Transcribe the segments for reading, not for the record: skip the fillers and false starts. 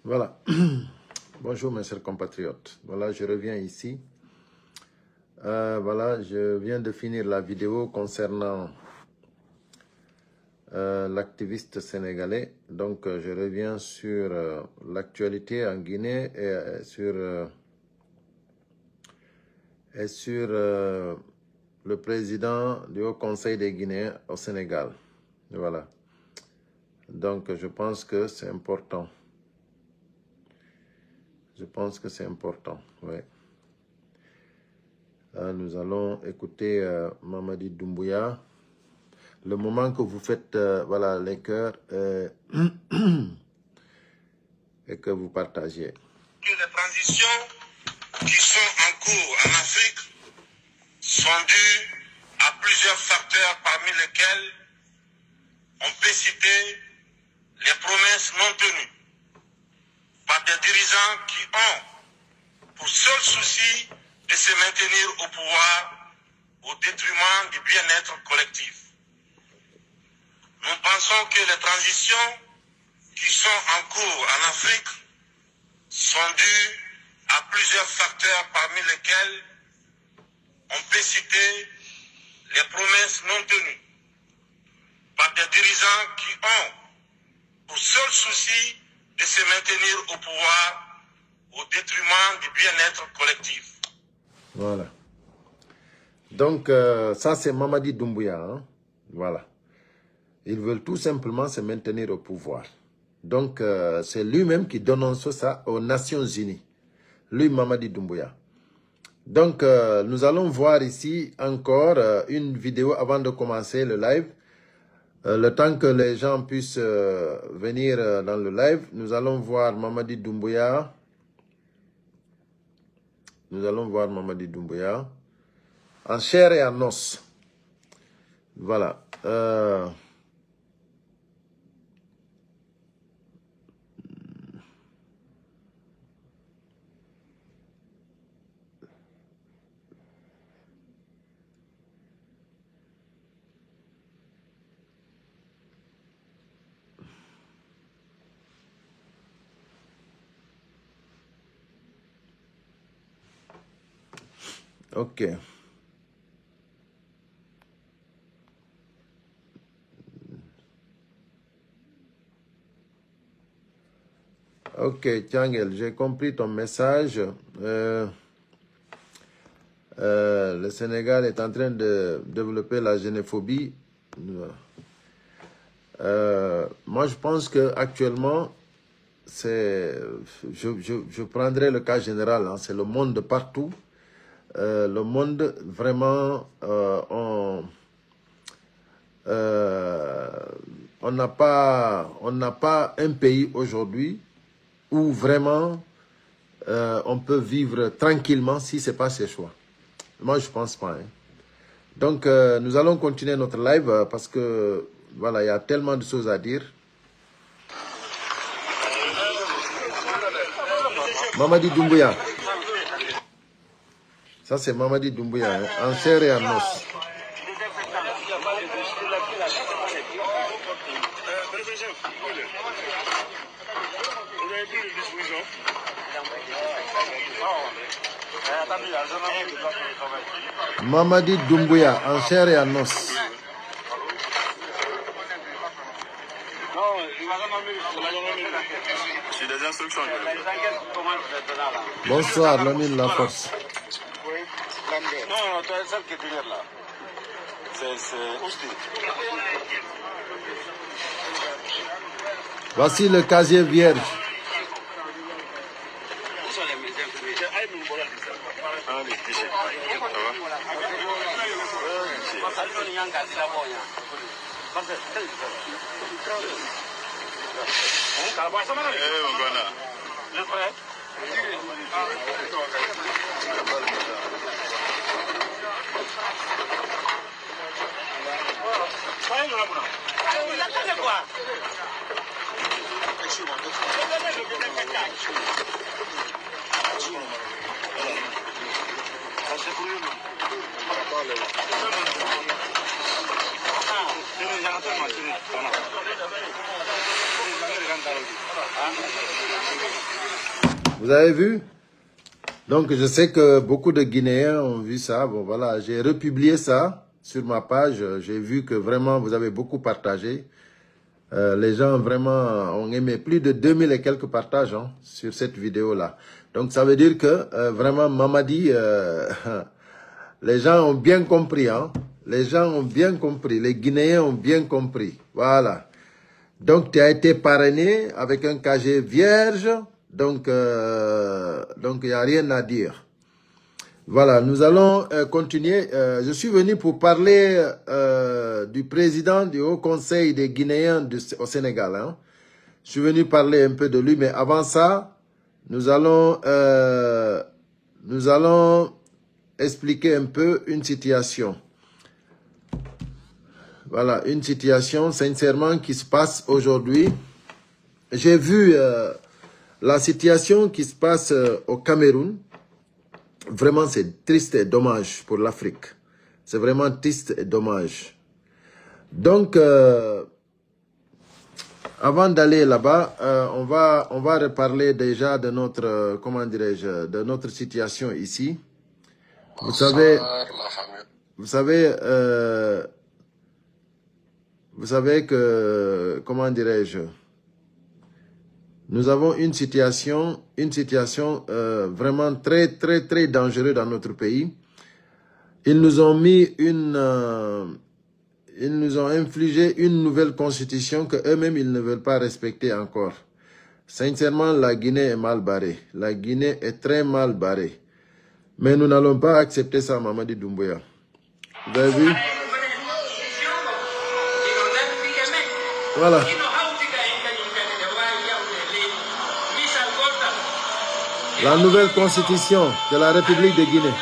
Voilà. Bonjour mes chers compatriotes. Voilà, je reviens ici. Voilà, je viens de finir la vidéo concernant l'activiste sénégalais. Donc, je reviens sur l'actualité en Guinée et sur le président du Haut Conseil des Guinéens au Sénégal. Voilà. Donc, je pense que c'est important. Je pense que c'est important, oui. Nous allons écouter Mamadi Doumbouya. Le moment que vous faites voilà, les cœurs et que vous partagez. Les transitions qui sont en cours en Afrique sont dues à plusieurs facteurs parmi lesquels on peut citer les promesses non tenues par des dirigeants qui ont pour seul souci de se maintenir au pouvoir au détriment du bien-être collectif. Nous pensons que les transitions qui sont en cours en Afrique sont dues à plusieurs facteurs parmi lesquels on peut citer les promesses non tenues par des dirigeants qui ont pour seul souci de se maintenir au pouvoir au détriment du bien-être collectif. Voilà. Donc, ça c'est Mamadi Doumbouya. Hein? Voilà. Ils veulent tout simplement se maintenir au pouvoir. Donc, c'est lui-même qui dénonce ça aux Nations Unies. Lui, Mamadi Doumbouya. Donc, nous allons voir ici encore une vidéo avant de commencer le live. Le temps que les gens puissent venir dans le live, nous allons voir Mamadi Doumbouya. Nous allons voir Mamadi Doumbouya en chair et en os. Voilà. Ok. Ok, Tiangel, j'ai compris ton message. Le Sénégal est en train de développer la xénophobie. Moi, je pense que actuellement, je prendrai le cas général. Hein, c'est le monde de partout. Le monde, vraiment, on n'a pas un pays aujourd'hui où vraiment on peut vivre tranquillement si ce n'est pas ses choix. Moi, je ne pense pas. Hein. Donc, nous allons continuer notre live parce que, voilà, il y a tellement de choses à dire. Mamadi Doumbouya. Ça, c'est Mamadi Doumbouya, hein, en chair et en os. Mamadi Doumbouya, en chair et en os. Bonsoir, l'ami de la force. Non, tu es celle qui est derrière là. C'est Ousti. Voici le casier vierge. Vous avez vu? Donc, je sais que beaucoup de Guinéens ont vu ça. Bon, voilà, j'ai republié ça sur ma page. J'ai vu que vraiment, vous avez beaucoup partagé. Les gens vraiment ont aimé. Plus de 2000 et quelques partages sur cette vidéo-là. Donc, ça veut dire que vraiment, Mamadi, les gens ont bien compris. Les gens ont bien compris. Les Guinéens ont bien compris. Voilà. Donc, tu as été parrainé avec un casier vierge. Donc, il n'y a rien à dire. Voilà, nous allons continuer. Je suis venu pour parler du président du Haut Conseil des Guinéens au Sénégal. Je suis venu parler un peu de lui, mais avant ça, nous allons expliquer un peu une situation. Voilà, une situation sincèrement qui se passe aujourd'hui. J'ai vu la situation qui se passe au Cameroun. Vraiment, c'est triste et dommage pour l'Afrique. C'est vraiment triste et dommage. Donc, avant d'aller là-bas, on va reparler déjà de notre, comment dirais-je, de notre situation ici. Vous savez que, comment dirais-je, nous avons une situation vraiment très, très, très dangereuse dans notre pays. Ils nous ont mis ils nous ont infligé une nouvelle constitution que eux-mêmes ils ne veulent pas respecter encore. Sincèrement, la Guinée est mal barrée. La Guinée est très mal barrée. Mais nous n'allons pas accepter ça, Mamadi Doumbouya. Vous avez vu? Voilà. La nouvelle constitution de la République de Guinée.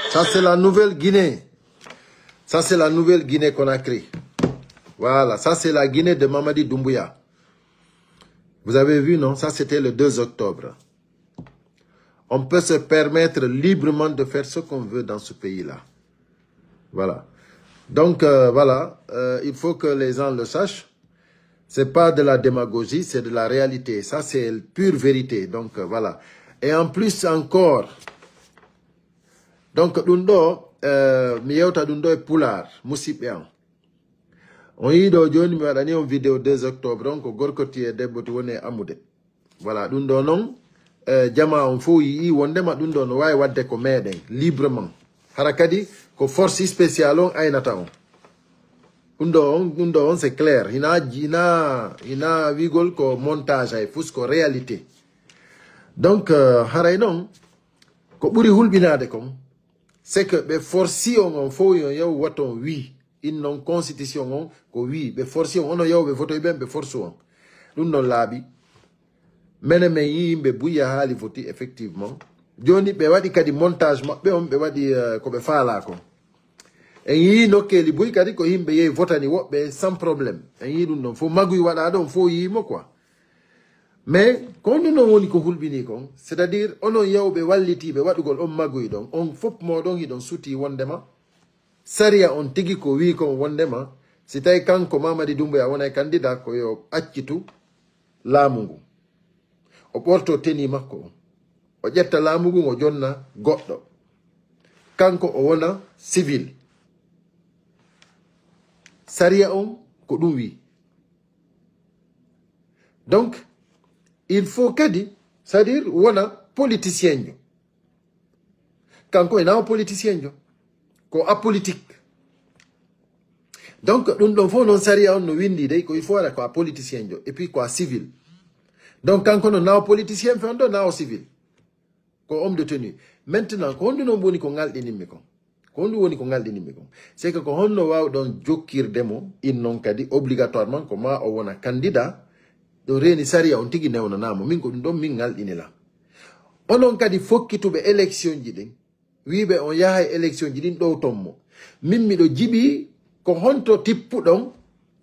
Ça, c'est la nouvelle Guinée. Ça, c'est la nouvelle Guinée qu'on a créée. Voilà, ça, c'est la Guinée de Mamadi Doumbouya. Vous avez vu, non? Ça, c'était le 2 octobre. On peut se permettre librement de faire ce qu'on veut dans ce pays-là. Voilà. Donc, voilà, il faut que les gens le sachent. C'est pas de la démagogie, c'est de la réalité. Ça, c'est pure vérité. Donc, voilà. Et en plus encore... Donc, Dundo, Miyota Dundo est Poulard, Moussipéan. On y do joni mi wadani on vidéo 2 octobre, donc gorkoti e debbo to woni amude. Voilà, Dundo non, jama on fo yi wondema Dundo no wawi wadde ko meɗen, librement. Harakadi, ko force spéciale on aynata on. Dundo on c'est clair, ina wigol ko montage ay fus ko réalité. Donc, haray non, ko ɓuri hulɓinade kon, c'est que be forci on fo yon yow waton oui in non constitution on ko oui be forci on yow be voto ben be force on dum non laabi mene men yimbe buya haali voti effectivement joni be wadi kadi montage mabbe on be wadi ko be faala ko en yi nokkeli buy kadi ko yimbe yey votani wobbe sans problème en yi dum non fo maguy wada don fo yi mo quoi. Mais quand nous avons ko hulbini kon, c'est-à-dire on yawbe walliti be wadugol on magoy don on fop modon hi don suti wondema saria on tigi ko wi kon wondema si tay kanko Mamadi Doumbouya wona candidat ko yo accitu laamugu o porto teni makko o jetta laamugu o jonna goddo kanko o wona civil saria on ko dum wi Donc, il faut kadi, c'est-à-dire, wana politicien. Kanko ena politicien. Ko apolitique. Donc, nous faut non saria on windi de, il faut quoi politicien. Et puis quoi civil. Donc, quand on a politicien, on a civil. Ko homme de tenue. Maintenant, quand on a boni ko ngal dinimiko. Quand on a ngal dinimiko. C'est que quand on a don jokir demo, il non kadi obligatoirement comme on a candidat. Do reni saria on tigi newna namo min ko dum min ngal dinila onon kadi fokkitube élection ji den wiibe on yaha élection ji din do tommo min mi do jibi ko honto tippudon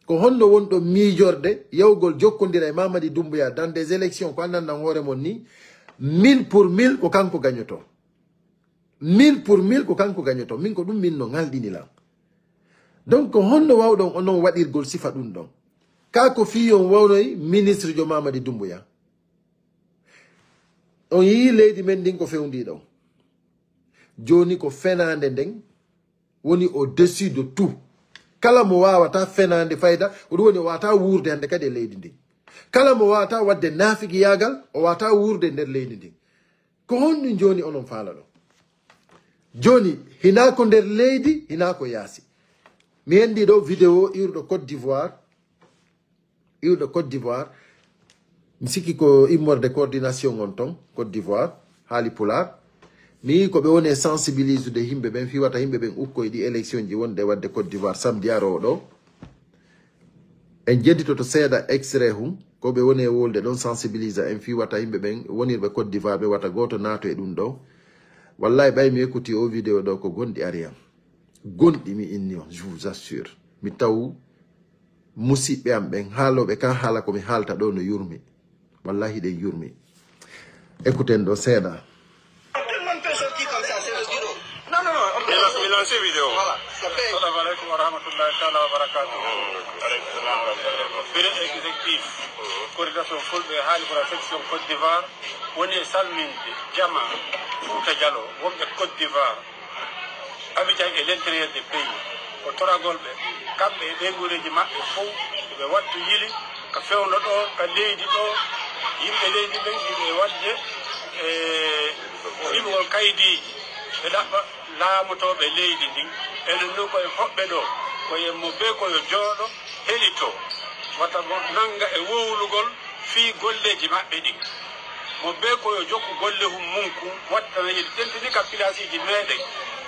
ko honno wondo miijorde yawgol jokkondira e Mamadi Doumbouya dans des élections ko andan hore mon ni 1000 pour 1000 ko kanko gagnoto 1000 pour 1000 ko kanko gagnoto min ko dum min no ngal dinila donc ko honno wawdon onon wadirgol sifa dum don kako fiyon wawnoy ministre jo Mamadi Doumbouya on yi leydi men din ko fewndi ɗon joni ko fenande nden woni au-dessus de tout kala mo wawata fenande fayda ko ɗum woni o wata wurde hande kadi e leydi ndin kala mo wawata wadde nafiki yagal o wata wurde nder leydi ndin ko honɗum joni onon faala ɗo joni hina ko nder leydi hina ko yaasi mi hendi ɗo vidéo iwruɗo Côte d'Ivoire de Côte d'Ivoire, misiki ko immorde coordination on ton Côte d'Ivoire, hali pular. Mi ko be woni sensibilise de himbe ben fi wata himbe ben ukko di élection ji wonde wadde Côte d'Ivoire samedi aro do. En jeddito to seeda extrait hum ko be woni wolde don sensibilise en fi wata himbe ben wonirbe Côte d'Ivoire be wata goto nato e dum do. Wallahi bay mi écouti o vidéo do ko gondi ariam. Gondi mi inni on, je vous assure. Mi taw musidɓe am ɓen haaloɓe kan haala komi haalta ɗo no yurmi wallahi ɗen yurmi écouten ɗo seeɗa Assalamu alaikum wa rahmatullahi ta'ala wa barakatuh. Bire exécutif coordination fulɓe haali pour la section Côte d'Ivoire woni salminde jama Fouta Diallo wonɓe Côte d'Ivoire Abidjan et l'intérieur des pays ko toragol ɓe kamɓe e ɓeygureji maɓɓe fof ɓe wattu yili ko fewno ɗo ka leydi ɗo yimɓe leydi ɓen ɓe wadde e ɗimgol kaydiji ɓe ɗaɓɓa laamotoɓe leydi ndin enen noon koye hoɓɓe ɗo koye mo be koyo jooɗo heɗito wata mo nanga e wowlugol fii golleji maɓɓe ɗin mo be koyo jokku golle hum munku wattana yiɗi tentini ka place ji meɗen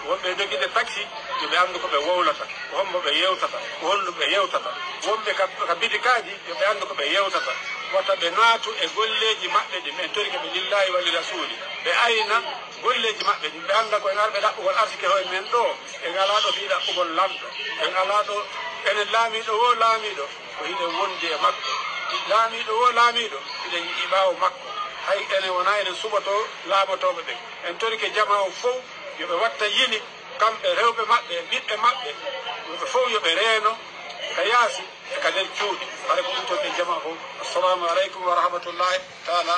wonɓe joguide taxi yoɓe andu koɓe wowlata ko hombo ɓe yewtata ko holno ɓe yewtata wonɓe ka bidikaji yoɓe andu koɓe yewtata wata ɓe naatu e golleji maɓɓe ɗi min tori koɓe lillahi wali rasuli ɓe ayna golleji maɓɓe ɗi ɓe anda koye ngarɓe ɗaɓɓugol arsike hoye men ɗo e ngala ɗo fi ɗaɓɓugol lamɗo e ngala ɗo enen laamiɗo wo laamiɗo ko hiɗen wondi e makko laamiɗo wo laamiɗo hiɗen yiɗi ɓaawo makko hay enen wona enen suɓoto laamotoɓe ɓen en tori ke jama o fof yoɓe watta yili kamɓe rewɓe maɓɓe ɓiɓɓe maɓɓe yoɓe fof yoɓe reeno ka yaasi e ka nder cuuɗi hay ko ɗum toon jama fof assalamu aleykum wa rahmatullahi taala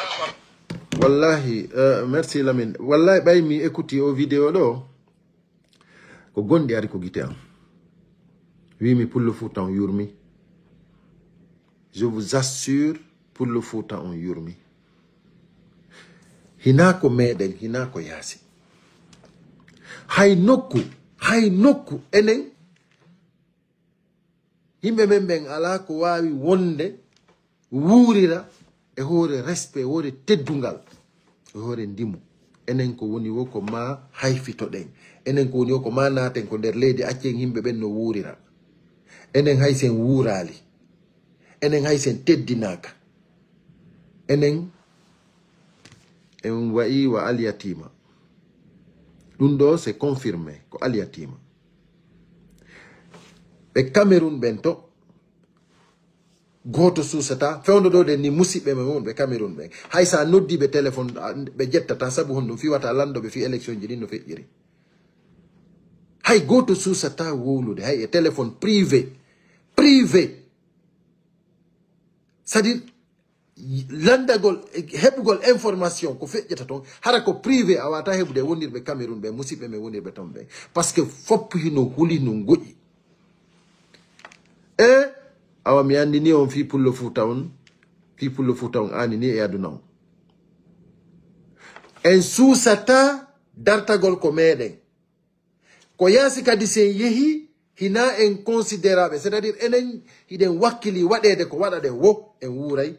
wallahi merci Lamine wallahi ɓay mi écouti o vidéo ɗo ko gonɗi ari ko guite am wimi Pullo Fouta on yurmi je vous assure Pullo Fouta on yurmi hina ko meɗen hina ko yaasi hay nokku enen yimɓe men ɓen ala ko wawi wonde wuurira e hoore respect hoore teddungal e hoore ndimu enen ko woni wo ko ma hayfitoɗen enen ko woni wo ko ma naaten ko nder leydi accen yimɓe ɓen no wuurira enen hay sen wuurali enen hay sen teddinaka enen en wayi wa aliyatima ɗum ɗo c'est confirmé ko aliyatima ɓe Cameroun ɓen to goto susata fewndo ɗo de ni musidɓe men won ɓe Cameroun ɓen hay sa noddiɓe téléphone ɓe jettata saabu hon ɗum fiwata landoɓe fi élection ji ɗin no feƴƴiri hay goto susata wowlude hay e téléphone privé c'est à dire landagol heɓugol information ko feƴƴata toon hara ko privé a wata heɓude wonirɓe Cameroun ɓe musidɓe men wonirɓe ton ɓe par ce que foppo hino huli no goƴi e awa mi andini on fi Pullo Fouta on People le fouton ani ni e aduna. En susata dartagol ko meden. Ko yasi kadi sen yehi hina en considérable, c'est-à-dire enen hiden wakili wadede ko wadade wo en wuray.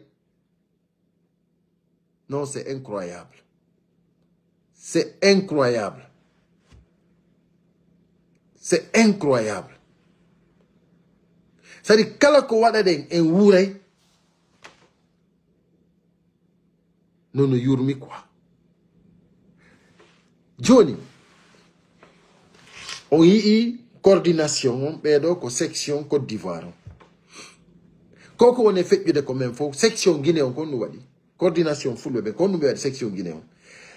Non, c'est incroyable. C'est incroyable. C'est incroyable. C'est-à-dire kala ko wadade en wuray. Non no yurmi quoi. Johnny, on y coordination, ko section Côte d'Ivoire. Koko on est fait de comme info, section Guinée on nous wadi. Coordination full be kon nous section Guinée.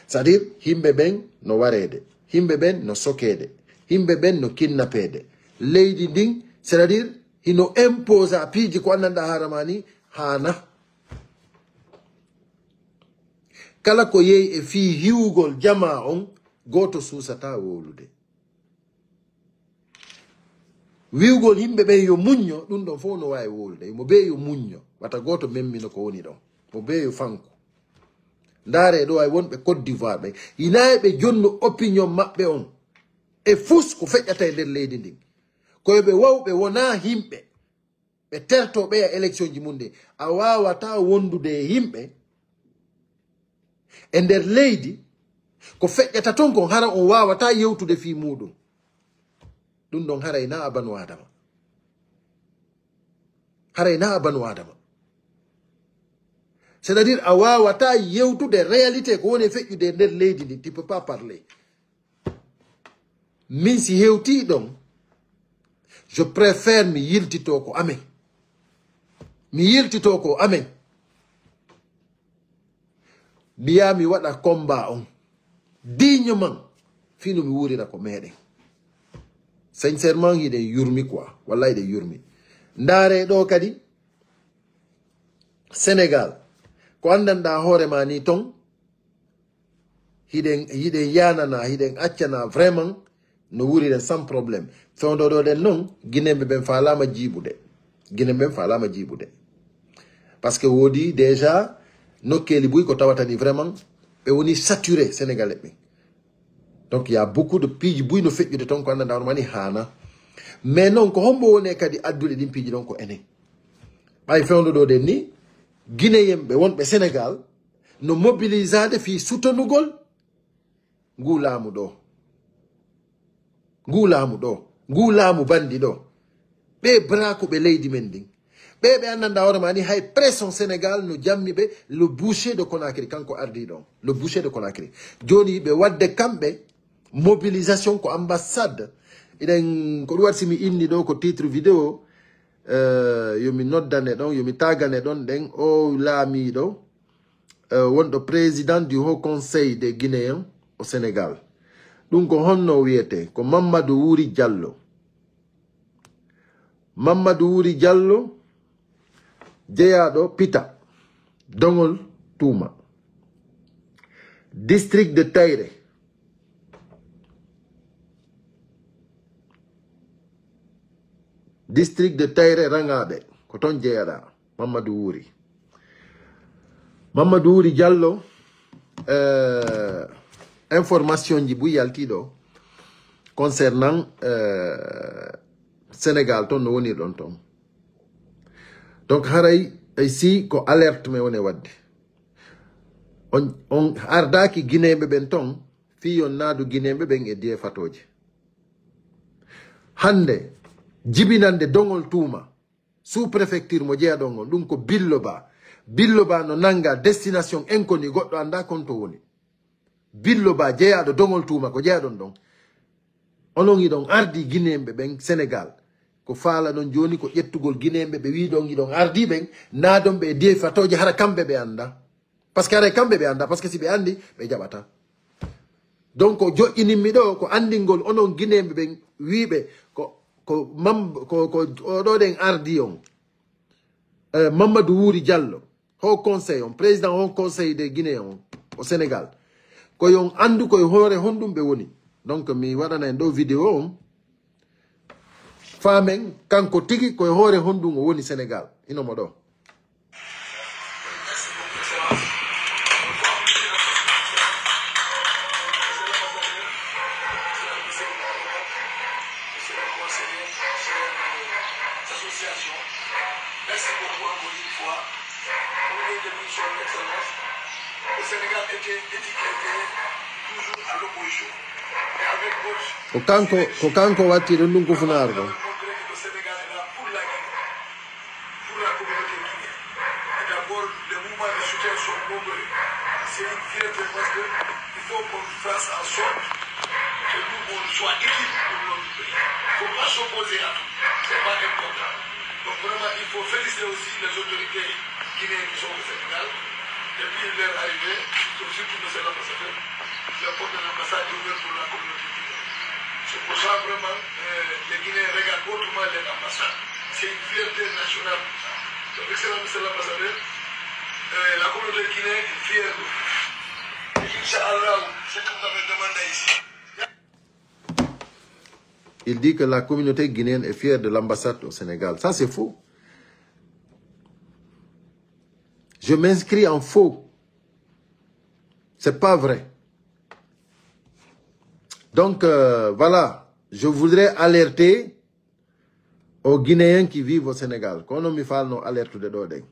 C'est-à-dire himbe ben no warede, himbe ben no sokede, himbe ben no kidnappede. Lady ding, c'est-à-dire il no impose à piji ko nanda haramani hana. Kala ko yey e fi hiwgol jama on goto susata wolude. Wiwgol himbe be yo munyo dun don fo no way wolude. Mo be yo munyo wata goto memmino ko woni don. Mo be yo fanko. Ndare do ay wonbe Côte d'Ivoire be. Inaay be jonno opinion mabbe on. E fus ko feƴata e nder leydi ndin. Ko be wawbe wona himbe. Be terto be election ji munde. A wawata wondude himbe e nder leydi ko feƴƴata ton kon hara on wawata yewtude fi muɗum ɗum ɗon harayna abanu adama harayna abanu adama c'est-à-dire a wawata yewtude réalité ko woni feƴƴude nder leydi ndi tu peux pas parler min si hewti ɗon je préfère mi yiltito ko amen mi yiltito ko amen biya mi waɗa combat on dignement fino mi wurira ko meɗen sincèrement hiɗen yurmi quoi walla hiɗen yurmi ndaare ɗo kadi Sénégal ko andanɗa hoorema ni ton hiɗen yanana hiɗen accana vraiment no wuriren sans probléme fewdoɗoɗen noon guinemɓe ɓen falama jiiɓude guinemɓe ɓen falama jiiɓude par ce que woodi déjà nokkeli buy ko tawatani vraiment ɓe woni saturé sénégalais ɓe donc il y a beaucoup de piiji buy no feƴƴude ton ko andanda on mani hana mais non ko hombo woni kadi addude ɗin piiji ɗon ko enen ɓay fewdoɗoɗen ni guinéen ɓe wonɓe sénégal no mobilisade fi sutanugol ngu laamu ɗo bandi ɗo ɓe brakuɓe leydi men ndin ɓe annanda hoorema ni hay pression sénégal no jammi ɓe le boucher de Conakry kanko ardi ɗon le boucher de Conakry joni ɓe wadde kamɓe mobilisation ko ambassade eɗen ko ɗum waɗi simi inni ɗo ko titre vidéo yomi noddane ɗon yomi tagane ɗon ɗen o laamiɗo wonɗo président du haut conseil des guinéens au sénégal ɗum ko honno wiyete ko Mamadou Wuri Diallo jeyaɗo Pita Dongol Touma district de Tayre rangaɓe ko ton jeyaɗa Mamadou Wuri Diallo information ji buy yaltiɗo concernant Sénégal ton no woni ɗon ton donc haray ici ko alerte me woni wadde on ardaki guinéɓe ɓen ton fi on naadu guinéɓe ɓen e die fatoje hande jibinande Dongol Touma sous préfecture mo jeeyaɗon on ɗum ko Billoba no nanga destination inconnue goɗɗo anda konto woni Billoba jeeyaɗo Dongol Touma ko jeeyaɗon ɗon onon iɗon ardi guinéɓe ɓen Sénégal ko faala ɗon joni ko ƴettugol guinéɓe ɓe wi ɗon iɗon ardi ɓen naadon ɓe e die fatoje hara kamɓe ɓe anda par ce que haray kamɓe ɓe anda par ce que si ɓe andi ɓe jaɓata donc ko joƴƴininmi ɗo ko andingol onon guinéɓe ɓen wiɓe ko oɗoɗen ardi on Mamadou Wuri Diallo haut conseil on président haut conseil des Guinéens on au Sénégal koyon andu koye hoore honɗum ɓe woni donc mi waɗana en ɗo vidéo on famen kanko tigi koye hoore honɗum o woni Sénégal inomo ɗo association. Merci beaucoup encore une fois. Vous venez de dire son excellence. Le Sénégal était étiqueté toujours à l'opposition. Et avec votre... Kokanko wati de nungu funargo. Le Sénégal est là pour la Guinée, pour la communauté guinéenne. Et d'abord, les mouvements de soutien sont nombreux. C'est une fierté parce qu'il faut qu'on fasse en sorte que nous, on soit équipe pour notre pays. Il ne faut pas s'opposer à tout. Ce n'est pas important. Donc vraiment, il faut féliciter aussi les autorités guinéennes qui sont au Sénégal. Depuis leur arrivée, surtout M. l'ambassadeur, la porte de l'ambassade est ouverte pour la communauté guinéenne. C'est pour ça vraiment, les Guinéens regardent autrement les ambassades. C'est une fierté nationale. Donc, excellent M. l'ambassadeur, la communauté guinéenne est fière de vous. Inch'Allah, ce que vous avez demandé ici. Il dit que la communauté guinéenne est fière de l'ambassade au Sénégal. Ça, c'est faux. Je m'inscris en faux. C'est pas vrai. Donc, voilà. Je voudrais alerter aux Guinéens qui vivent au Sénégal. Qu'on me fasse nos alertes de Dodeng.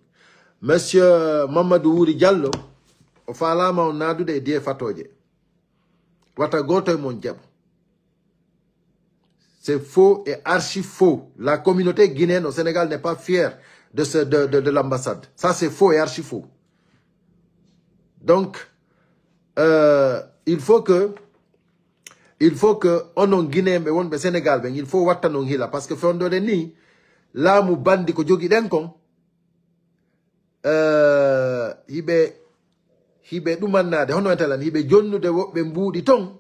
Monsieur Mamadou Wouri Diallo, au Falama, on a des dieux fatoje. Wata goto mon diable. C'est faux et archi faux. La communauté guinéenne au Sénégal n'est pas fière de l'ambassade. Ça, c'est faux et archi faux. Donc, il faut que on en Guinée mais on Sénégal il faut wattanon hila parce que fondo de ni la mu bandi ko jogi den kon hibe dumannade hono talan hibe jonnude wobbe mbudi ton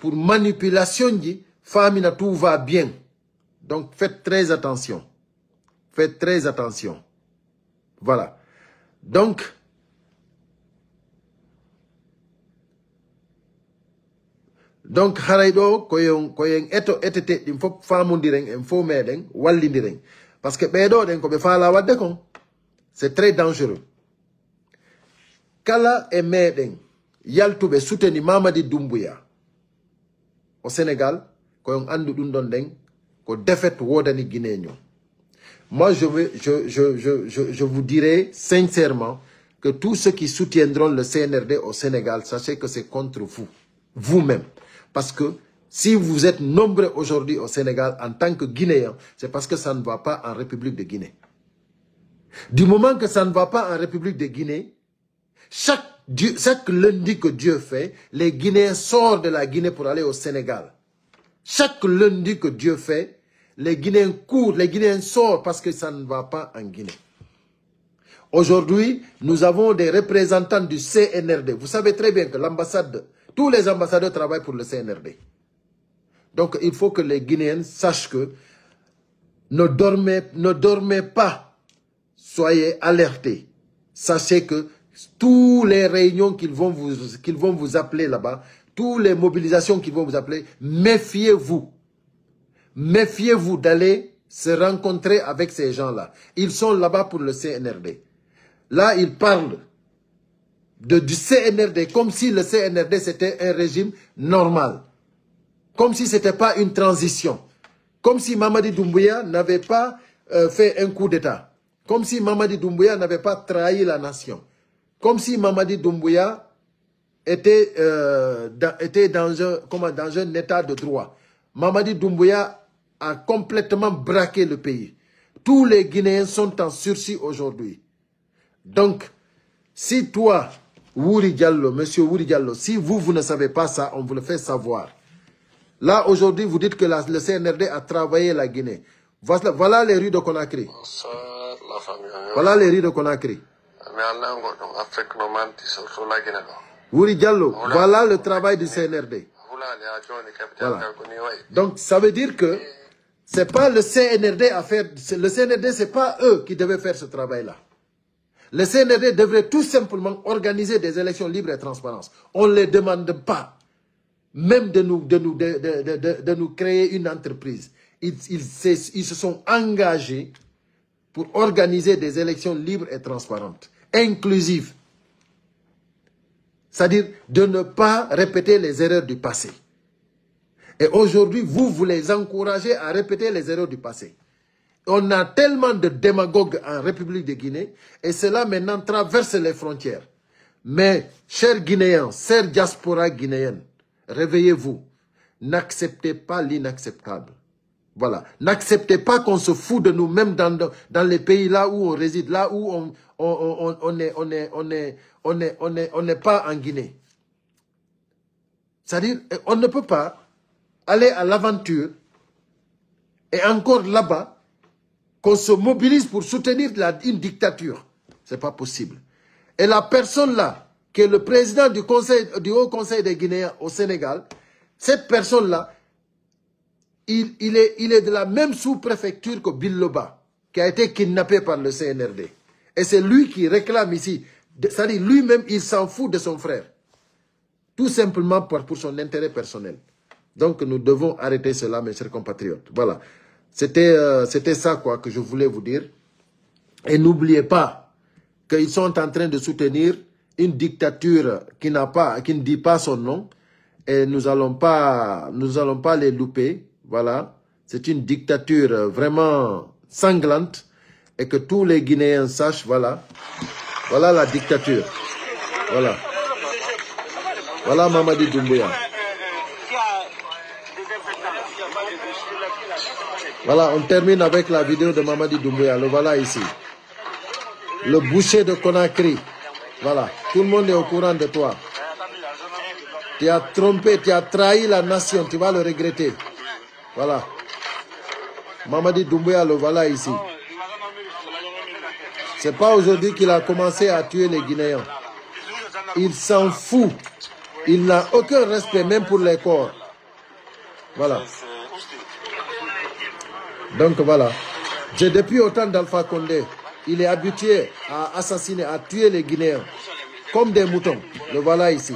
pour manipulation ji famina tout va bien. Donc faites très attention. Faites très attention. Voilà. Donc haraydo koyen eto etete dim fop famondiren en fo meden wallindiren parce que bedo den ko be fala wadde kon c'est très dangereux. Kala e meden yaltube souteni Mamadi Doumbouya au Sénégal koyen andu dun don den ko défaite wodani guinéen. Moi je vous dirai sincèrement que tous ceux qui soutiendront le CNRD au Sénégal, sachez que c'est contre vous, vous-même. Parce que si vous êtes nombreux aujourd'hui au Sénégal en tant que Guinéens, c'est parce que ça ne va pas en République de Guinée. Du moment que ça ne va pas en République de Guinée, chaque lundi que Dieu fait, les Guinéens sortent de la Guinée pour aller au Sénégal. Chaque lundi que Dieu fait, les Guinéens courent, les Guinéens sortent parce que ça ne va pas en Guinée. Aujourd'hui, nous avons des représentants du CNRD. Vous savez très bien que l'ambassade, tous les ambassadeurs travaillent pour le CNRD. Donc, il faut que les Guinéens sachent que ne dormez pas, soyez alertés. Sachez que tous les réunions qu'ils vont vous appeler là-bas, toutes les mobilisations qu'ils vont vous appeler, méfiez-vous. Méfiez-vous d'aller se rencontrer avec ces gens-là. Ils sont là-bas pour le CNRD. Là, ils parlent du CNRD comme si le CNRD c'était un régime normal. Comme si ce n'était pas une transition. Comme si Mamadi Doumbouya n'avait pas fait un coup d'État. Comme si Mamadi Doumbouya n'avait pas trahi la nation. Comme si Mamadi Doumbouya était dans un état de droit. Mamadi Doumbouya a complètement braqué le pays. Tous les Guinéens sont en sursis aujourd'hui. Donc, si toi, Wouri Diallo, monsieur Wouri Diallo, si vous ne savez pas ça, on vous le fait savoir. Là, aujourd'hui, vous dites que le CNRD a travaillé la Guinée. Voilà les rues de Conakry. Bonsoir, la famille. Voilà les rues de Conakry. Wouri Diallo, voilà le travail du CNRD. Voilà. Donc, ça veut dire que c'est pas le CNRD à faire. Le CNRD, c'est pas eux qui devaient faire ce travail-là. Le CNRD devrait tout simplement organiser des élections libres et transparentes. On ne les demande pas même de nous créer une entreprise. Ils se sont engagés pour organiser des élections libres et transparentes, inclusives. C'est-à-dire de ne pas répéter les erreurs du passé. Et aujourd'hui, vous les encouragez à répéter les erreurs du passé. On a tellement de démagogues en République de Guinée et cela maintenant traverse les frontières. Mais, chers Guinéens, chers diaspora guinéenne, réveillez-vous. N'acceptez pas l'inacceptable. Voilà. N'acceptez pas qu'on se fout de nous, même dans les pays là où on réside, là où on n'est pas en Guinée. C'est-à-dire, on ne peut pas aller à l'aventure et encore là-bas, qu'on se mobilise pour soutenir une dictature. Ce n'est pas possible. Et la personne là, qui est le président du Haut Conseil des Guinéens au Sénégal, cette personne-là, il est de la même sous-préfecture que Biloba, qui a été kidnappé par le CNRD. Et c'est lui qui réclame ici, c'est-à-dire lui-même, il s'en fout de son frère. Tout simplement pour son intérêt personnel. Donc nous devons arrêter cela, mes chers compatriotes. Voilà. C'était ça quoi que je voulais vous dire. Et n'oubliez pas qu'ils sont en train de soutenir une dictature qui ne dit pas son nom. Et nous n'allons pas les louper. Voilà. C'est une dictature vraiment sanglante. Et que tous les Guinéens sachent, voilà. Voilà la dictature. Voilà. Voilà Mamadi Doumbouya. Voilà, on termine avec la vidéo de Mamadi Doumbouya. Le voilà ici. Le boucher de Conakry. Voilà. Tout le monde est au courant de toi. Tu as trompé, tu as trahi la nation. Tu vas le regretter. Voilà. Mamadi Doumbouya, le voilà ici. C'est pas aujourd'hui qu'il a commencé à tuer les Guinéens. Il s'en fout. Il n'a aucun respect, même pour les corps. Voilà. Donc voilà. Depuis autant d'Alpha Condé, il est habitué à assassiner, à tuer les Guinéens. Comme des moutons. Le voilà ici.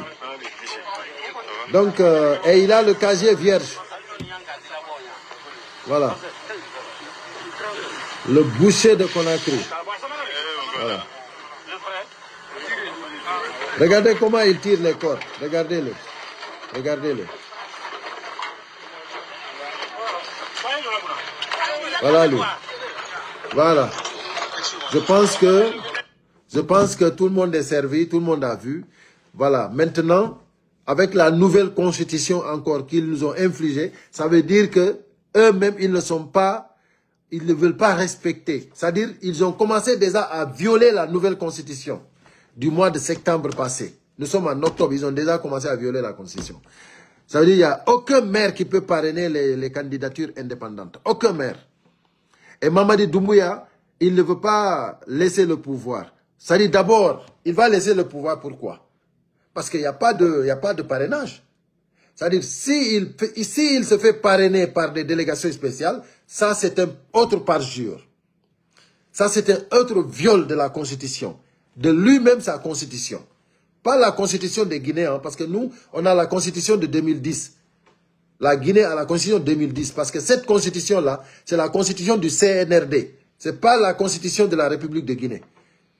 Donc, et il a le casier vierge. Voilà. Le boucher de Conakry. Voilà. Regardez comment il tire les corps. Regardez-le. Regardez-le. Voilà lui. Voilà. Je pense que tout le monde est servi, tout le monde a vu. Voilà. Maintenant, avec la nouvelle constitution encore qu'ils nous ont infligée, ça veut dire que eux-mêmes, ils ne veulent pas respecter. C'est-à-dire, ils ont commencé déjà à violer la nouvelle constitution du mois de septembre passé. Nous sommes en octobre, ils ont déjà commencé à violer la constitution. Ça veut dire qu'il n'y a aucun maire qui peut parrainer les candidatures indépendantes. Aucun maire. Et Mamadi Doumbouya, il ne veut pas laisser le pouvoir. C'est-à-dire d'abord, il va laisser le pouvoir, pourquoi? Parce qu'il n'y a pas de parrainage. C'est-à-dire, s'il se fait parrainer par des délégations spéciales, ça c'est un autre parjure. Ça c'est un autre viol de la Constitution. De lui-même sa Constitution. Pas la Constitution des Guinéens, parce que nous, on a la Constitution de 2010. La Guinée a la Constitution de 2010, parce que cette Constitution-là, c'est la Constitution du CNRD. C'est pas la Constitution de la République de Guinée.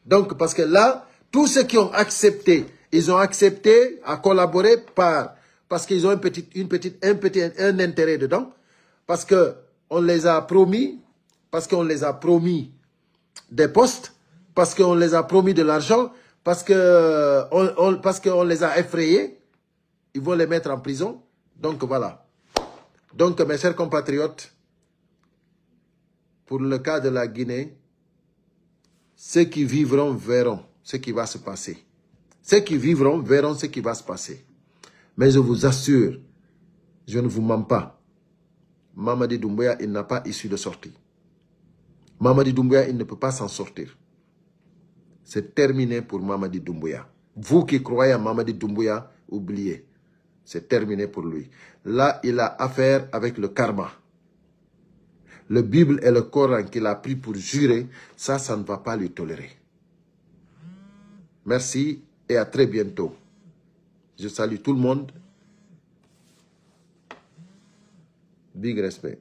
Donc, parce que là, tous ceux qui ont accepté, ils ont accepté à collaborer parce qu'ils ont un intérêt dedans, parce qu'on les a promis, des postes, parce qu'on les a promis de l'argent, parce qu'on les a effrayés, ils vont les mettre en prison. Donc voilà. Donc mes chers compatriotes, pour le cas de la Guinée, ceux qui vivront verront ce qui va se passer. Ceux qui vivront verront ce qui va se passer. Mais je vous assure, je ne vous mens pas. Mamadi Doumbouya, il n'a pas issue de sortie. Mamadi Doumbouya, il ne peut pas s'en sortir. C'est terminé pour Mamadi Doumbouya. Vous qui croyez à Mamadi Doumbouya, oubliez. C'est terminé pour lui. Là, il a affaire avec le karma. Le Bible et le Coran qu'il a pris pour jurer, ça ne va pas lui tolérer. Merci et à très bientôt. Je salue tout le monde. Big respect.